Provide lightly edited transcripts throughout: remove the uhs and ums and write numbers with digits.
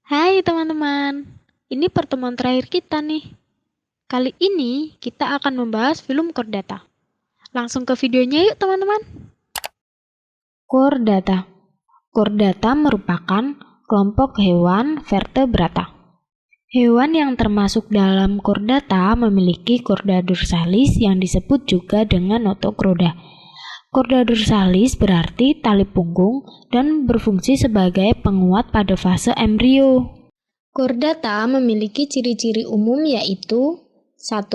Hai teman-teman, ini pertemuan terakhir kita nih. Kali ini kita akan membahas film Chordata. Langsung ke videonya yuk teman-teman. Chordata. Chordata merupakan kelompok hewan vertebrata. Hewan yang termasuk dalam Chordata memiliki chorda dorsalis yang disebut juga dengan notochorda. Chorda dorsalis berarti tali punggung dan berfungsi sebagai penguat pada fase embrio. Chordata memiliki ciri-ciri umum yaitu 1.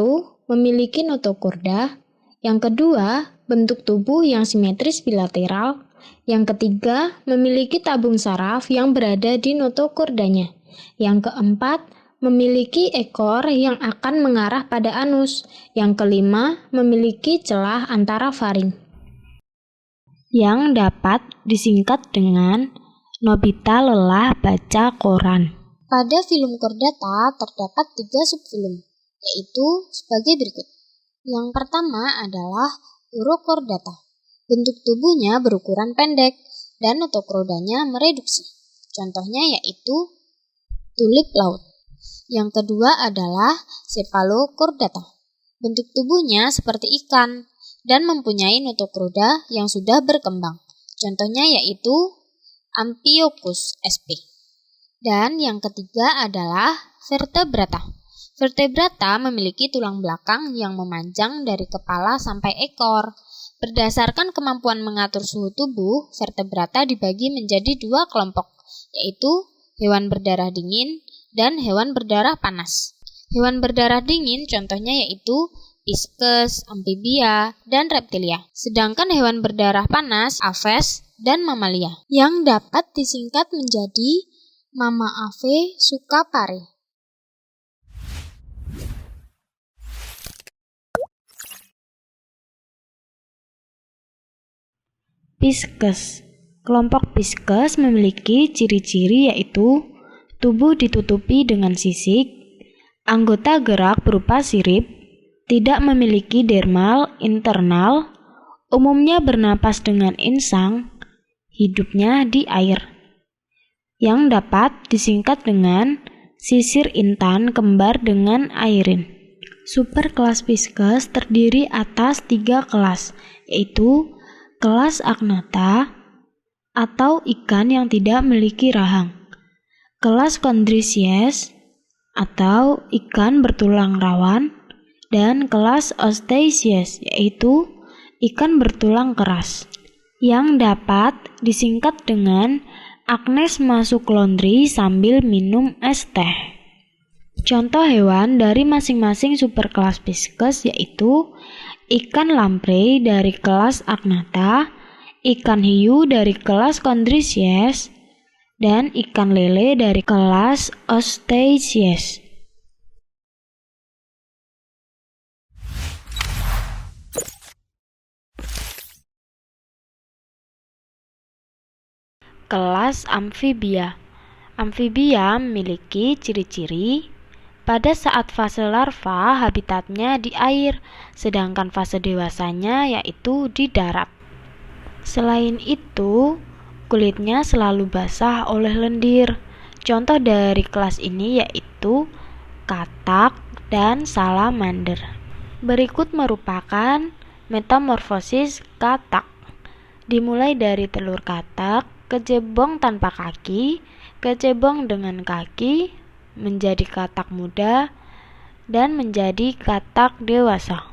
Memiliki notochorda. Yang kedua, bentuk tubuh yang simetris bilateral. Yang ketiga, memiliki tabung saraf yang berada di notochordanya. Yang keempat, memiliki ekor yang akan mengarah pada anus. Yang kelima, memiliki celah antara faring. Yang dapat disingkat dengan Nobita lelah baca koran. Pada film Chordata terdapat 3 subfilm, yaitu sebagai berikut. Yang pertama adalah Urochordata. Bentuk tubuhnya berukuran pendek dan notochordanya mereduksi. Contohnya yaitu tulip laut. Yang kedua adalah Cephalochordata. Bentuk tubuhnya seperti ikan dan mempunyai notochorda yang sudah berkembang. Contohnya yaitu Amphiochus sp. Dan yang ketiga adalah vertebrata. Vertebrata memiliki tulang belakang yang memanjang dari kepala sampai ekor. Berdasarkan kemampuan mengatur suhu tubuh, vertebrata dibagi menjadi 2 kelompok, yaitu hewan berdarah dingin dan hewan berdarah panas. Hewan berdarah dingin contohnya yaitu Pisces, amfibia, dan reptilia. Sedangkan hewan berdarah panas, aves, dan mamalia, yang dapat disingkat menjadi Mammalia sucapare. Pisces. Kelompok Pisces memiliki ciri-ciri yaitu tubuh ditutupi dengan sisik, anggota gerak berupa sirip, tidak memiliki dermal internal, umumnya bernapas dengan insang, hidupnya di air, yang dapat disingkat dengan sisir intan kembar dengan airin. Superkelas Pisces terdiri atas 3 kelas, yaitu kelas Agnatha atau ikan yang tidak memiliki rahang, kelas Chondriches atau ikan bertulang rawan, dan kelas Osteichthyes yaitu ikan bertulang keras, yang dapat disingkat dengan Agnes masuk laundry sambil minum es teh. Contoh hewan dari masing-masing superkelas Pisces yaitu ikan lamprey dari kelas Agnatha, ikan hiu dari kelas Chondriches, dan ikan lele dari kelas Osteichthyes. Kelas amfibia. Amfibia memiliki ciri-ciri pada saat fase larva habitatnya di air, sedangkan fase dewasanya yaitu di darat. Selain itu, kulitnya selalu basah oleh lendir. Contoh dari kelas ini yaitu katak dan salamander. Berikut merupakan metamorfosis katak. Dimulai dari telur katak, kecebong tanpa kaki, kecebong dengan kaki, menjadi katak muda, dan menjadi katak dewasa.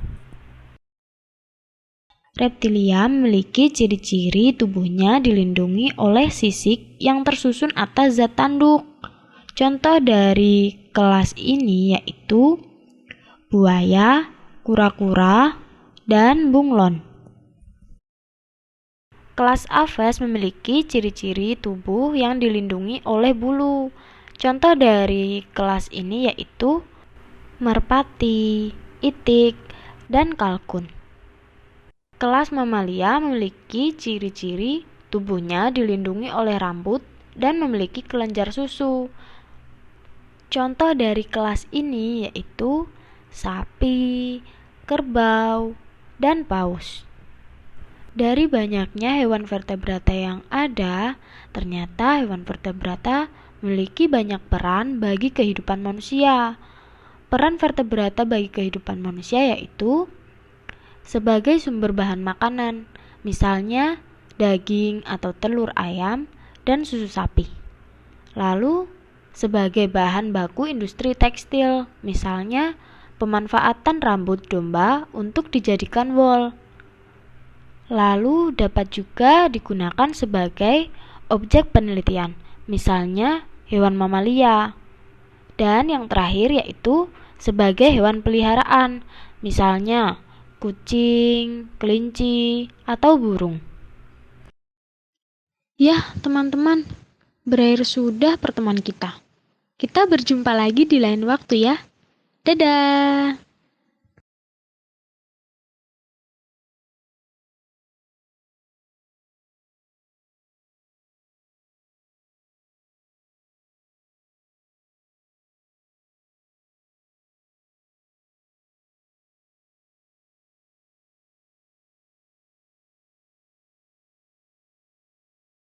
Reptilia memiliki ciri-ciri tubuhnya dilindungi oleh sisik yang tersusun atas zat tanduk. Contoh dari kelas ini yaitu buaya, kura-kura, dan bunglon. Kelas Aves memiliki ciri-ciri tubuh yang dilindungi oleh bulu. Contoh dari kelas ini yaitu merpati, itik, dan kalkun. Kelas Mamalia memiliki ciri-ciri tubuhnya dilindungi oleh rambut dan memiliki kelenjar susu. Contoh dari kelas ini yaitu sapi, kerbau, dan paus. Dari banyaknya hewan vertebrata yang ada, ternyata hewan vertebrata memiliki banyak peran bagi kehidupan manusia. Peran vertebrata bagi kehidupan manusia yaitu sebagai sumber bahan makanan, misalnya daging atau telur ayam dan susu sapi. Lalu, sebagai bahan baku industri tekstil, misalnya pemanfaatan rambut domba untuk dijadikan wol. Lalu dapat juga digunakan sebagai objek penelitian, misalnya hewan mamalia. Dan yang terakhir yaitu sebagai hewan peliharaan, misalnya kucing, kelinci, atau burung. Ya, teman-teman, berakhir sudah pertemuan kita. Kita berjumpa lagi di lain waktu ya. Dadah!